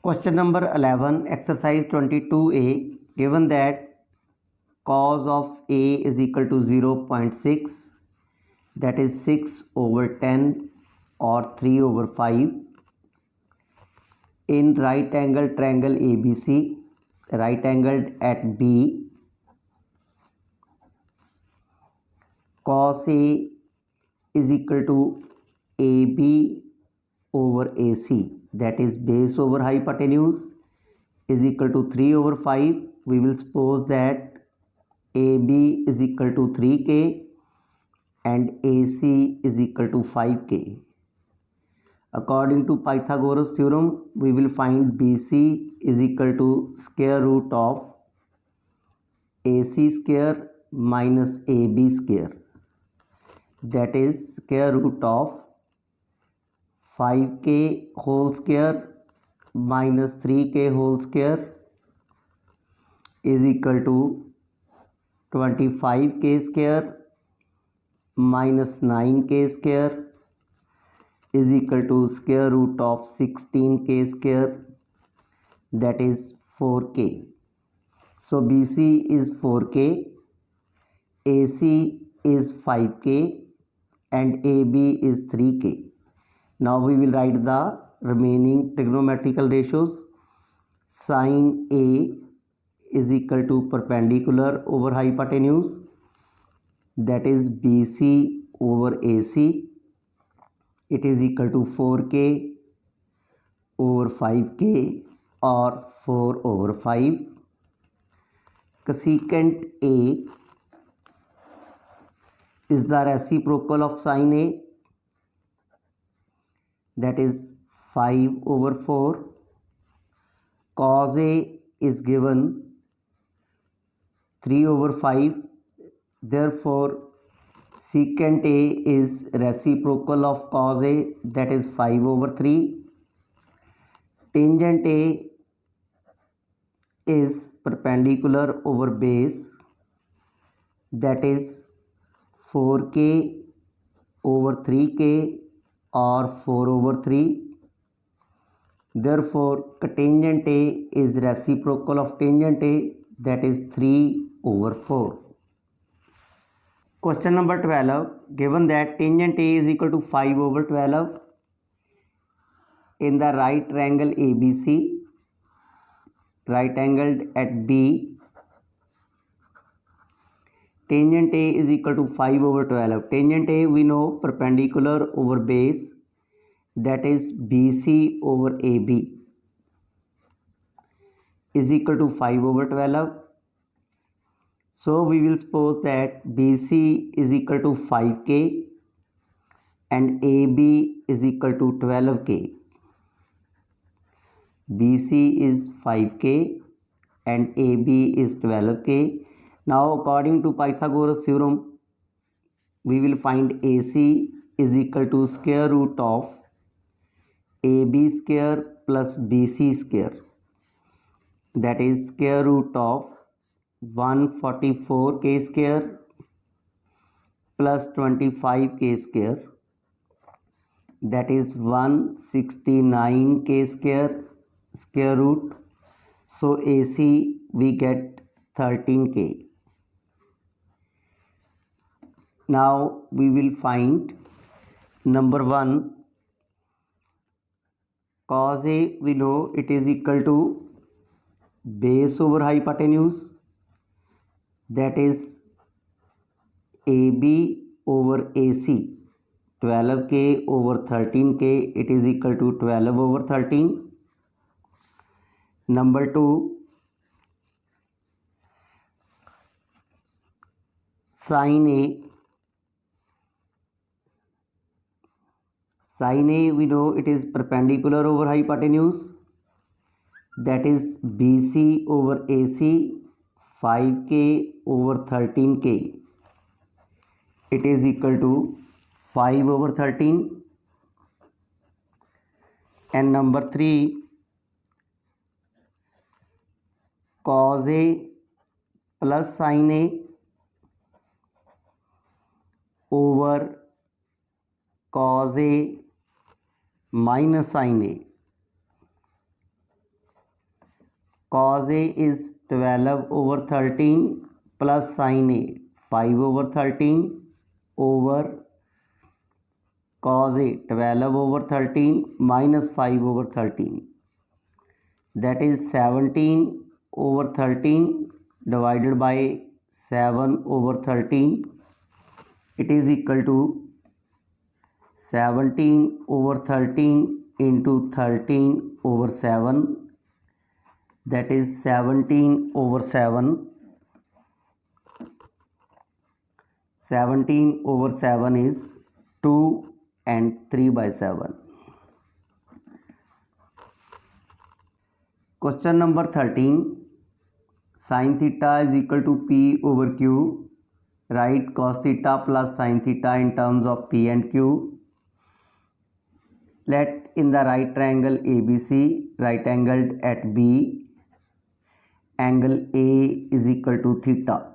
Question number 11, exercise 22A, given that cos of A is equal to 0.6, that is 6 over 10 or 3 over 5. In right angle triangle ABC, right angled at B, cos A is equal to AB over AC, that is base over hypotenuse, is equal to 3 over 5. We will suppose that AB is equal to 3K and AC is equal to 5K. According to Pythagoras theorem, we will find BC is equal to square root of AC square minus AB square, that is square root of 5K whole square minus 3K whole square is equal to 25K square minus 9K square is equal to square root of 16K square, that is 4K. So BC is 4K, AC is 5K and AB is 3K. Now we will write the remaining trigonometrical ratios. Sin A is equal to perpendicular over hypotenuse, that is BC over AC. It is equal to 4K over 5K or 4 over 5. Cosecant A is the reciprocal of sin A, that is 5 over 4. Cos A is given 3 over 5. Therefore, secant A is reciprocal of cos A, that is 5 over 3. Tangent A is perpendicular over base, that is 4K over 3K or 4 over 3. Therefore, cotangent A is reciprocal of tangent A, that is 3 over 4. Question number 12, given that tangent A is equal to 5 over 12 in the right triangle ABC, right angled at B, tangent A is equal to 5 over 12. Tangent A we know perpendicular over base, that is BC over AB, is equal to 5 over 12. So we will suppose that BC is equal to 5K and AB is equal to 12K. BC is 5K and AB is 12K. Now according to Pythagoras theorem, we will find AC is equal to square root of AB square plus BC square, that is square root of 144K square plus 25K square, that is 169K square root. So AC we get 13K. Now we will find number 1, cos A we know it is equal to base over hypotenuse, that is AB over AC, 12K over 13K, it is equal to 12 over 13. Number 2, sin A. Sin A we know it is perpendicular over hypotenuse, that is BC over AC, 5K over 13K, it is equal to 5 over 13. And number 3, cos A plus sin A over cos A minus sin A, cos A is 12 over 13 plus sin A 5 over 13 over cos A 12 over 13 minus 5 over 13, that is 17 over 13 divided by 7 over 13. It is equal to 17 over 13 into 13 over 7, that is 17 over 7. 17 over 7 is 2 and 3 by 7. Question number 13. Sin theta is equal to P over Q. Write cos theta plus sin theta in terms of P and Q. Let in the right triangle ABC, right angled at B, angle A is equal to theta.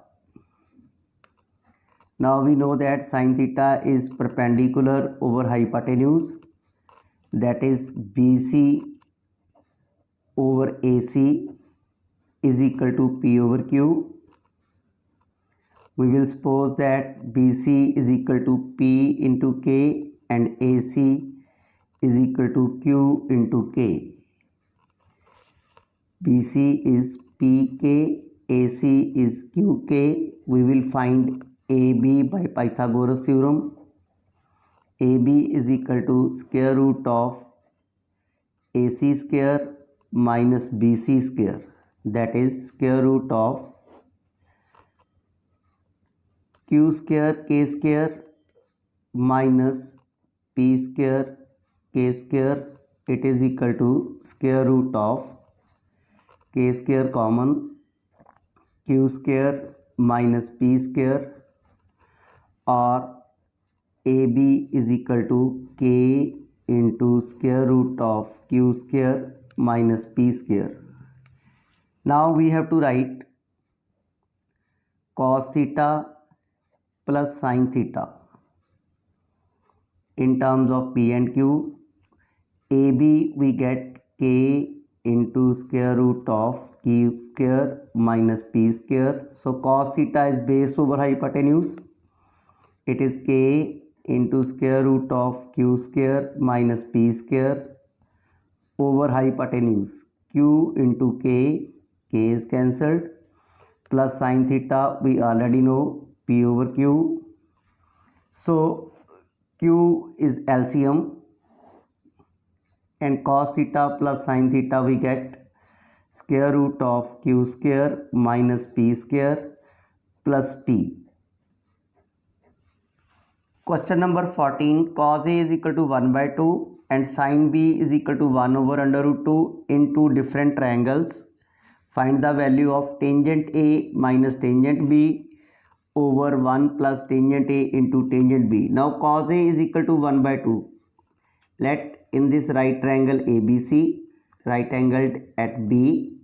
Now we know that sin theta is perpendicular over hypotenuse, that is BC over AC is equal to P over Q. We will suppose that BC is equal to P into K and AC is equal to Q into K. BC is PK, AC is QK. We will find AB by Pythagoras theorem. AB is equal to square root of AC square minus BC square, that is square root of Q square K square minus P square K square. It is equal to square root of K square common, Q square minus P square, or AB is equal to K into square root of Q square minus P square. Now we have to write cos theta plus sin theta in terms of P and Q. AB we get K into square root of Q square minus P square. So cos theta is base over hypotenuse. It is K into square root of Q square minus P square over hypotenuse. Q into K, K is cancelled, plus sin theta we already know, P over Q. So Q is LCM, and cos theta plus sin theta we get square root of Q square minus P square plus P. Question number 14. Cos A is equal to 1 by 2 and sin B is equal to 1 over under root 2 in two different triangles. Find the value of tangent A minus tangent B over 1 plus tangent A into tangent B. Now cos A is equal to 1 by 2. Let in this right triangle ABC, right angled at B,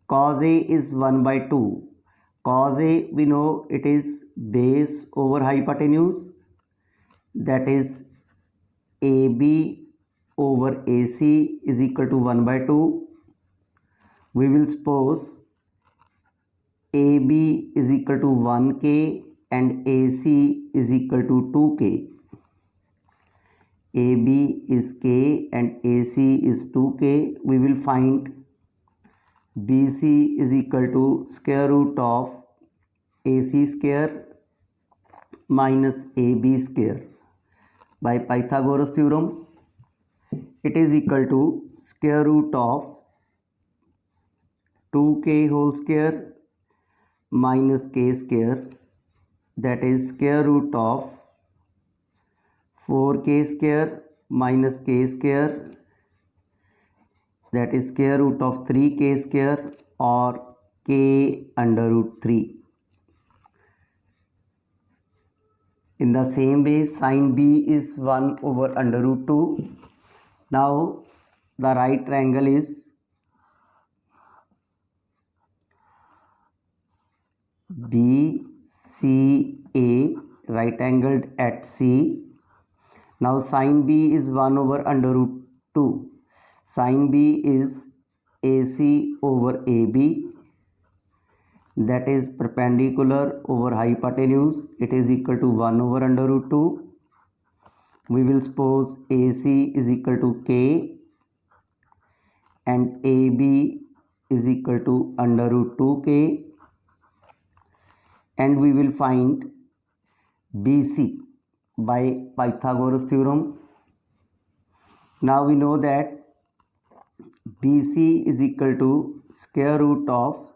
cos A is 1 by 2. Cos A we know it is base over hypotenuse, that is AB over AC is equal to 1 by 2. We will suppose AB is equal to 1K and AC is equal to 2K. AB is K and AC is 2K. We will find BC is equal to square root of AC square minus AB square. By Pythagoras theorem, it is equal to square root of 2K whole square minus K square, that is square root of 4K square minus K square, that is square root of 3K square, or K under root 3. In the same way, sin B is 1 over under root 2. Now the right triangle is BCA, right angled at C. Now sin B is 1 over under root 2. Sin B is AC over AB, that is perpendicular over hypotenuse. It is equal to 1 over under root 2. We will suppose AC is equal to K and AB is equal to under root 2K, and we will find BC by Pythagoras theorem. Now we know that BC is equal to square root of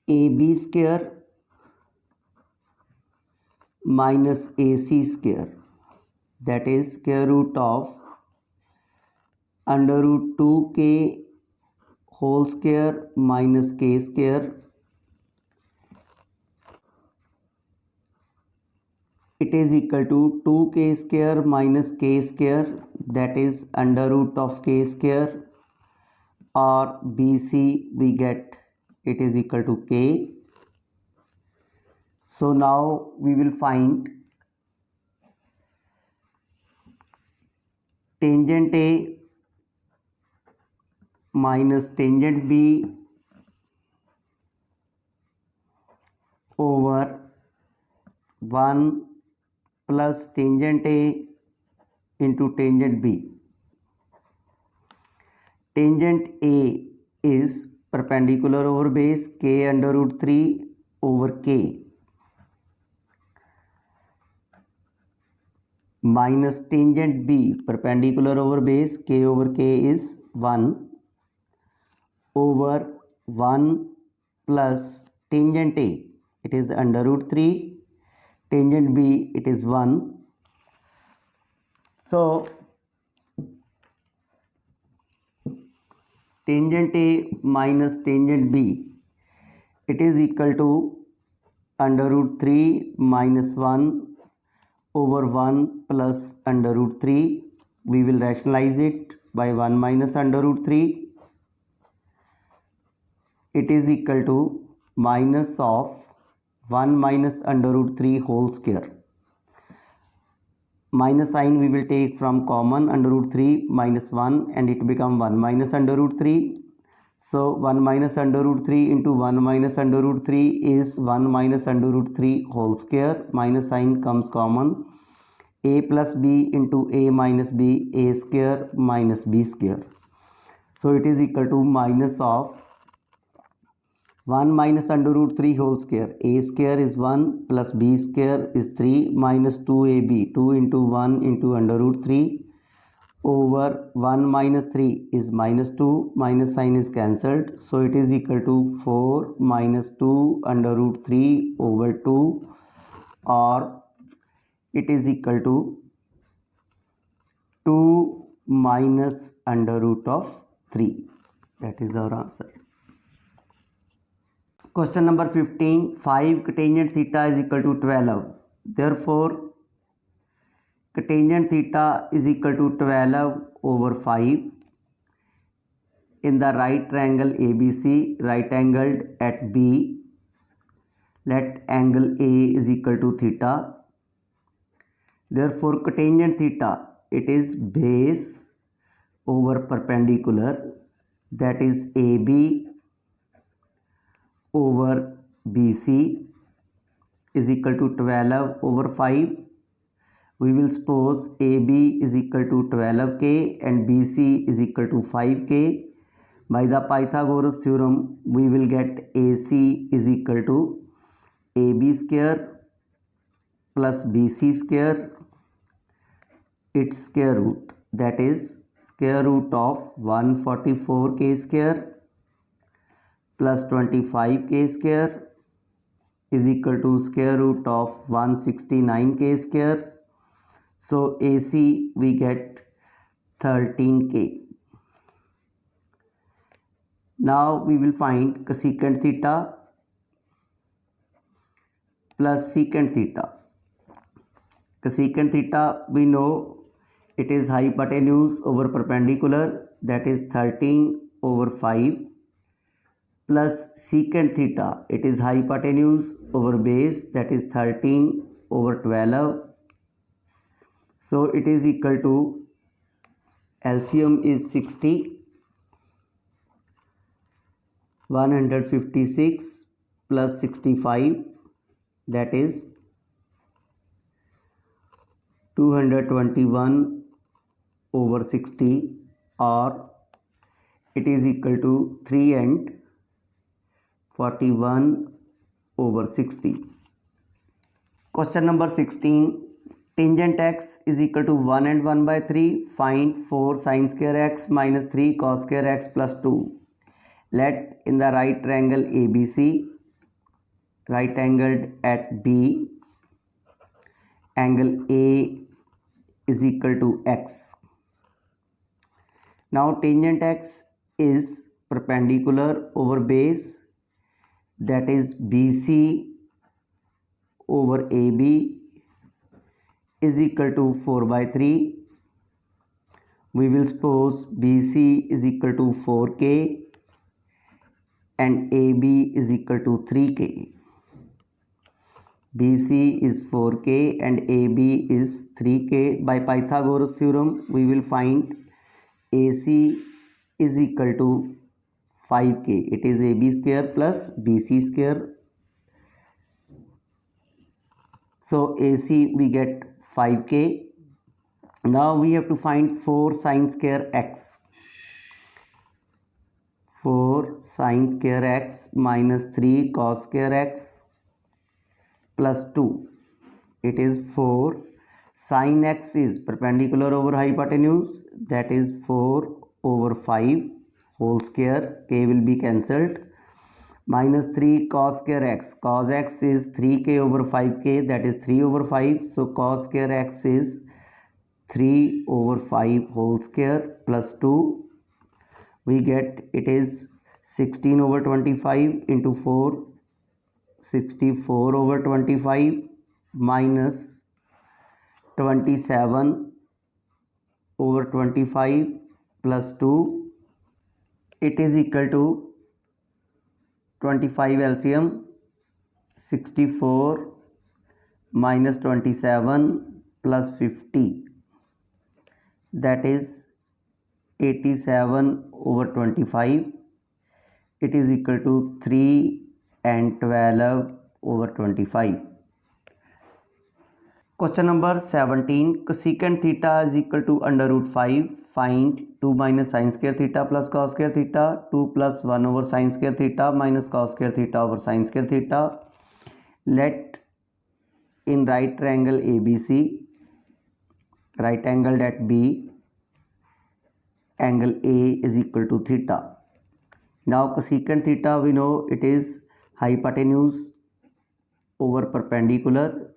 AB square minus AC square, that is square root of under root 2K whole square minus K square. It is equal to 2K square minus K square, that is under root of K square, or BC we get it is equal to K. So now we will find tangent A minus tangent B over 1 plus tangent A into tangent B. Tangent A is perpendicular over base K under root 3 over K minus tangent B perpendicular over base K over K is 1 over 1 plus tangent A, it is under root 3, tangent B it is 1. So tangent A minus tangent B, it is equal to under root 3 minus 1 over 1 plus under root 3. We will rationalize it by 1 minus under root 3. It is equal to minus of 1 minus under root 3 whole square. Minus sign we will take from common, under root 3 minus 1, and it become 1 minus under root 3. So 1 minus under root 3 into 1 minus under root 3 is 1 minus under root 3 whole square. Minus sign comes common. A plus B into A minus B, A square minus B square. So it is equal to minus of 1 minus under root 3 whole square. A square is 1 plus B square is 3 minus 2AB, 2 into 1 into under root 3 over 1 minus 3 is minus 2, minus sign is cancelled. So it is equal to 4 minus 2 under root 3 over 2, or it is equal to 2 minus under root of 3. That is our answer. Question number 15. 5 cotangent theta is equal to 12. Therefore, cotangent theta is equal to 12 over 5 in the right triangle ABC, right angled at B. Let angle A is equal to theta. Therefore, cotangent theta, it is base over perpendicular, that is AB over BC is equal to 12 over 5. We will suppose AB is equal to 12K and BC is equal to 5K. By the Pythagoras theorem, we will get AC is equal to AB square plus BC square, its square root, that is square root of 144K square plus 25K square is equal to square root of 169K square. So AC we get 13K. Now we will find cosecant theta plus secant theta. Cosecant theta, we know it is hypotenuse over perpendicular, that is 13 over 5, plus secant theta, it is hypotenuse over base, that is 13 over 12. So it is equal to LCM is 60. 156 plus 65, that is 221 over 60, or it is equal to 3 and 41 over 60. Question number 16. Tangent x is equal to 1 and 1 by 3. Find 4 sin square x minus 3 cos square x plus 2. Let in the right triangle ABC, right angled at B, angle A is equal to x. Now tangent x is perpendicular over base, that is BC over AB is equal to 4 by 3. We will suppose BC is equal to 4K and AB is equal to 3K. BC is 4K and AB is 3K. By Pythagoras theorem, we will find AC is equal to 5K. It is AB square plus BC square. So AC we get 5K. Now we have to find 4 sin square x. 4 sin square x minus 3 cos square x plus 2. It is 4 sin x is perpendicular over hypotenuse, that is 4 over 5 whole square, k will be cancelled, minus 3 cos square x. Cos x is 3k over 5k, that is 3 over 5. So cos square x is 3 over 5 whole square plus 2. We get it is 16 over 25 into 4, 64 over 25 minus 27 over 25 plus 2. It is equal to 25 LCM, 64 minus 27 plus 50, that is 87 over 25. It is equal to 3 and 12 over 25. Question number 17. Cosecant theta is equal to under root 5. Find 2 minus sin square theta plus cos square theta, 2 plus 1 over sin square theta minus cos square theta over sin square theta. Let in right triangle ABC, right angled at B, angle A is equal to theta. Now cosecant theta, we know it is hypotenuse over perpendicular,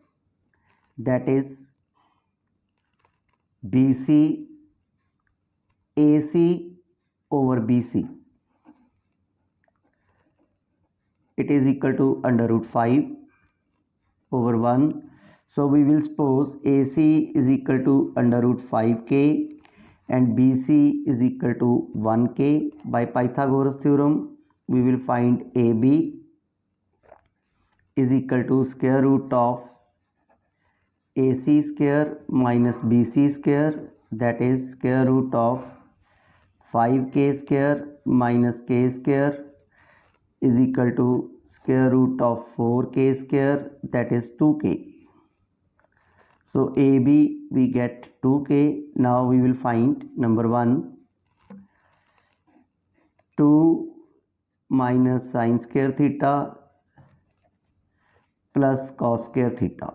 that is BC AC over BC. It is equal to under root 5 over 1. So we will suppose AC is equal to under root 5K and BC is equal to 1K. By Pythagoras theorem, we will find AB is equal to square root of AC square minus BC square, that is square root of 5K square minus K square is equal to square root of 4K square, that is 2K. So AB we get 2K. Now we will find number 1, 2 minus sin square theta plus cos square theta.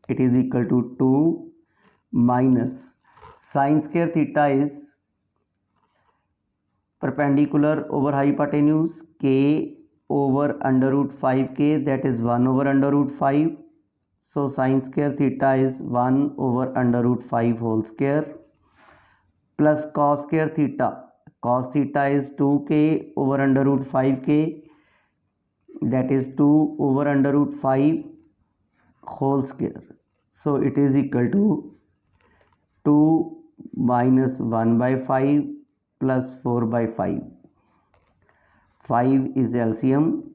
It is equal to 2 minus sin square theta is perpendicular over hypotenuse, k over under root 5k, that is 1 over under root 5. So sin square theta is 1 over under root 5 whole square plus cos square theta. Cos theta is 2k over under root 5k, that is 2 over under root 5 whole square. So it is equal to 2 minus 1 by 5 plus 4 by 5. 5 is LCM.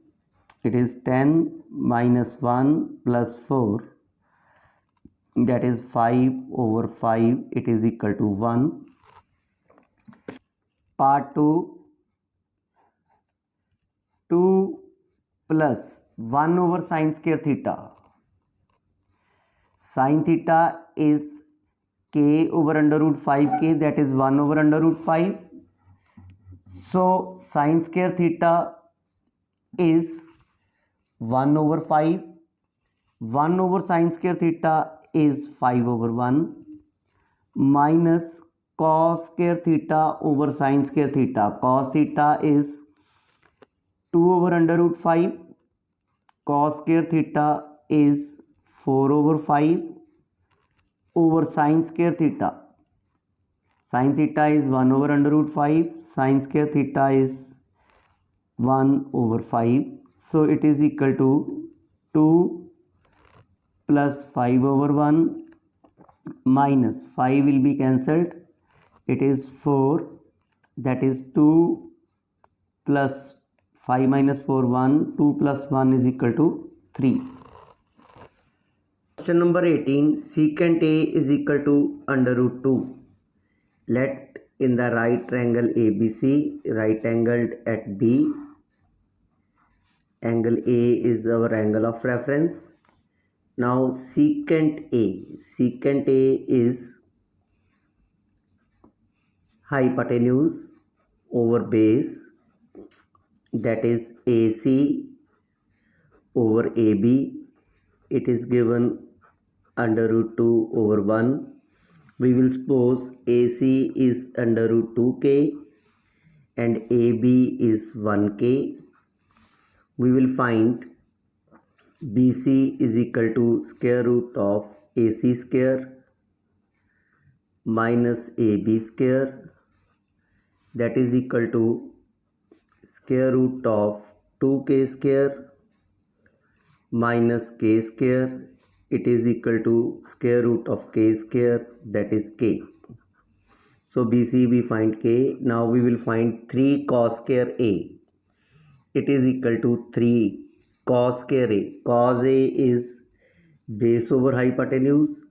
It is 10 minus 1 plus 4, that is 5 over 5. It is equal to 1. Part 2, 2 plus 1 over sine square theta. Sine theta is k over under root 5k, that is 1 over under root 5. So sine square theta is 1 over 5. 1 over sine square theta is 5 over 1 minus cos square theta over sine square theta. Cos theta is 2 over under root 5. Cos square theta is 4 over 5 over sine square theta. Sine theta is 1 over under root 5. Sine square theta is 1 over 5. So it is equal to 2 plus 5 over 1 minus 5 will be cancelled. It is 4, that is 2 plus 5 minus 4 1. 2 plus 1 is equal to 3. Question number 18. Secant A is equal to under root 2. Let in the right triangle ABC, right angled at B, angle A is our angle of reference. Now secant A is hypotenuse over base, that is AC over AB. It is given under root 2 over 1. We will suppose AC is under root 2k and AB is 1k. We will find BC is equal to square root of AC square minus AB square, that is equal to square root of 2k square minus k square. It is equal to square root of k square, that is k. So BC we find k. Now we will find 3 cos square A. It is equal to 3 cos square A. Cos A is base over hypotenuse,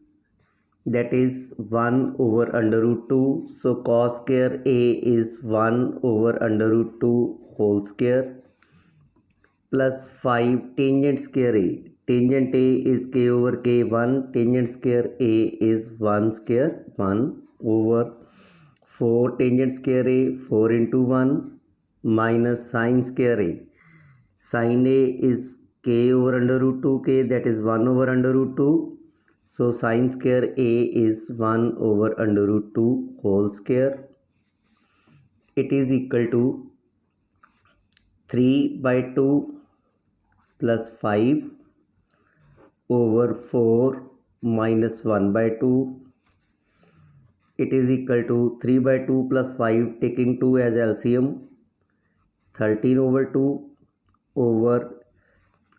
that is 1 over under root 2. So cos square A is 1 over under root 2 whole square plus 5 tangent square A. Tangent A is k over k 1. Tangent square A is 1 square 1 over 4 tangent square A, 4 into 1 minus sine square A. Sine A is k over under root 2k, that is 1 over under root 2. So sine square A is 1 over under root 2 whole square. It is equal to 3 by 2 plus 5 over 4 minus 1 by 2. It is equal to 3 by 2 plus 5, taking 2 as LCM, 13 over 2 over,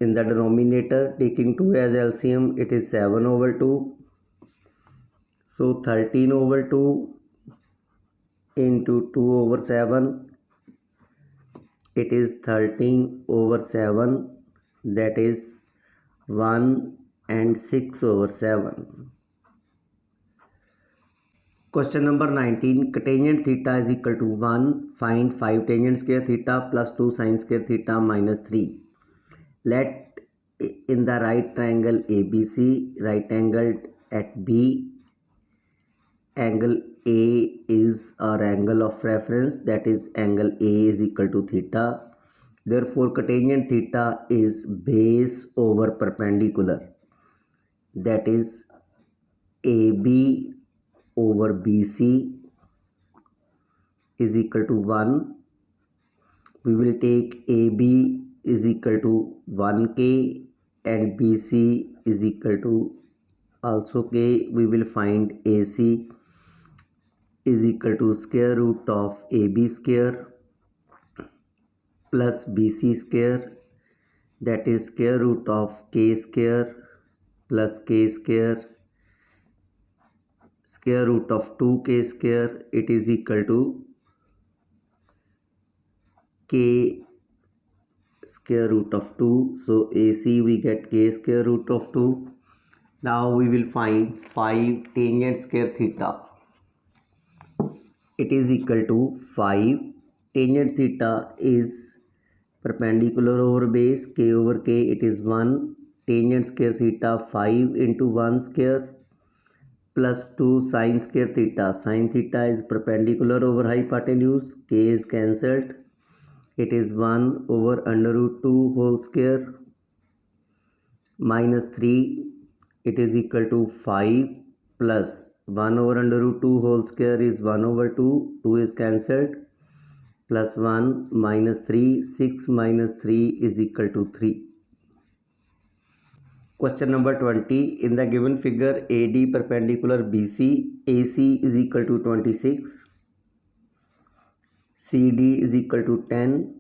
in the denominator taking 2 as LCM, it is 7 over 2. So 13 over 2 into 2 over 7, it is 13 over 7, that is 1 and 6 over 7. Question number 19. Cotangent theta is equal to 1. Find 5 tangent square theta plus 2 sine square theta minus 3. Let in the right triangle ABC, right angled at B, angle A is our angle of reference, that is angle A is equal to theta. Therefore cotangent theta is base over perpendicular, that is AB over BC is equal to 1. We will take AB is equal to 1k and BC is equal to also k. We will find AC is equal to square root of AB square plus BC square, that is square root of k square plus k square, square root of 2k square. It is equal to k square root of 2. So AC we get k square root of 2. Now we will find 5 tangent square theta. it is equal to 5. Tangent theta is perpendicular over base, k over k, it is 1. Tangent square theta 5 into 1 square plus 2 sine square theta. Sine theta is perpendicular over hypotenuse, k is cancelled. It is 1 over under root 2 whole square minus 3, it is equal to 5 plus 1 over under root 2 whole square is 1 over 2, 2 is cancelled, plus 1 minus 3, 6 minus 3 is equal to 3. Question number 20. In the given figure, AD perpendicular BC, AC is equal to 26, CD is equal to 10,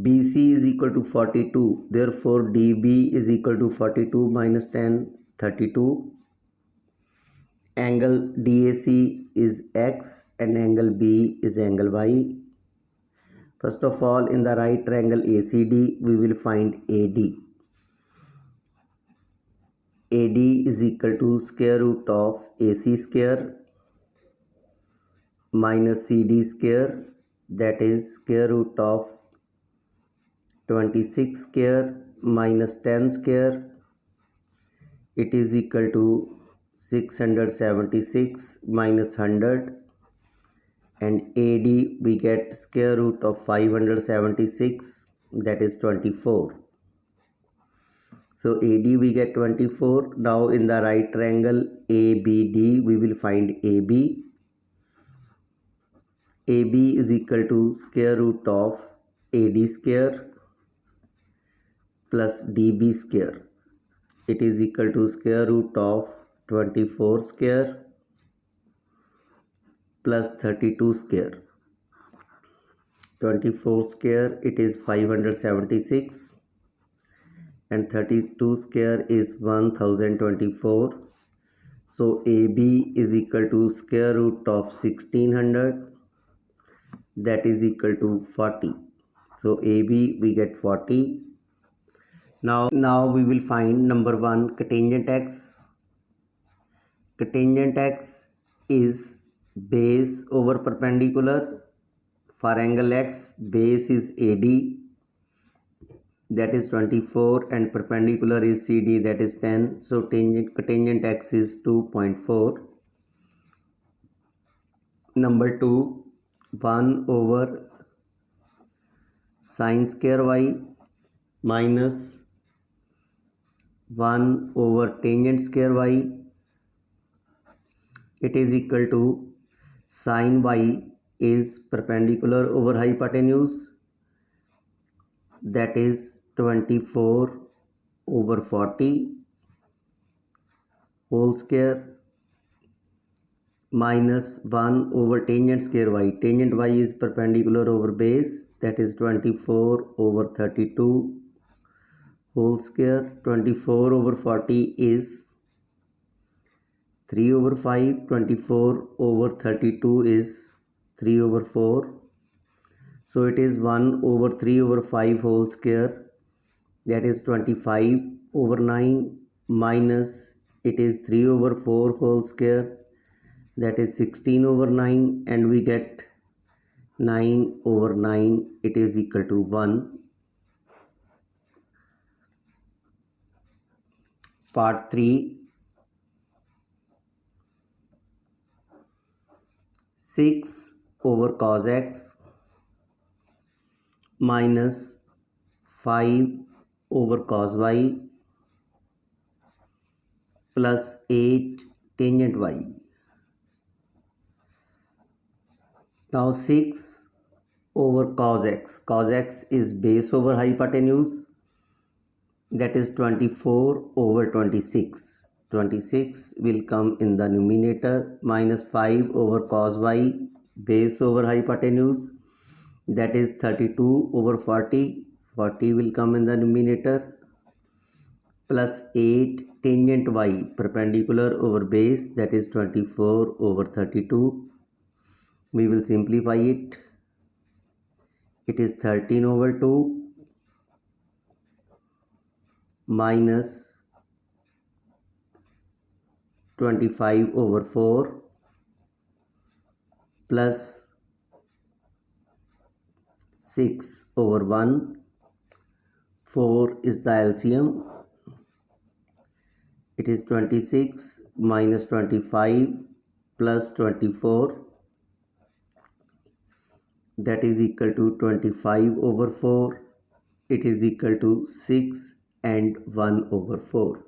BC is equal to 42. Therefore, DB is equal to 42 minus 10, 32. Angle DAC is X and angle B is angle Y. First of all, in the right triangle ACD, we will find AD. AD is equal to square root of AC square minus CD square, that is square root of 26 square minus 10 square, it is equal to 676 minus 100, and AD we get square root of 576, that is 24. So AD we get 24. Now in the right triangle ABD we will find AB. AB is equal to square root of AD square plus DB square. It is equal to square root of 24 square plus 32 square. 24 square it is 576 and 32 square is 1024. So AB is equal to square root of 1600, that is equal to 40. So AB we get 40. Now we will find number 1, cotangent x. Cotangent x is base over perpendicular. For angle x, base is AD, that is 24, and perpendicular is CD, that is 10. So cotangent x is 2.4. Number 2, 1 over sine square y minus 1 over tangent square y, it is equal to sine y is perpendicular over hypotenuse, that is 24 over 40 whole square minus 1 over tangent square y. Tangent y is perpendicular over base, that is 24 over 32 whole square. 24 over 40 is 3 over 5. 24 over 32 is 3 over 4. So it is 1 over 3 over 5 whole square, that is 25 over 9, minus it is 3 over 4 whole square, that is 16 over 9, and we get 9 over 9, it is equal to 1. Part 3, 6 over cos x minus 5 over cos y plus 8 tangent y. Now 6 over cos x. Cos x is base over hypotenuse, that is 24 over 26. 26 will come in the numerator, minus 5 over cos y, base over hypotenuse, that is 32 over 40. 40 will come in the numerator, plus 8 tangent y, perpendicular over base, that is 24 over 32. We will simplify it. It is 13 over 2 minus 25 over 4 plus 6 over 1. 4 is the LCM. It is 26 minus 25 plus 24. That is equal to 25 over 4. It is equal to 6 and 1 over 4.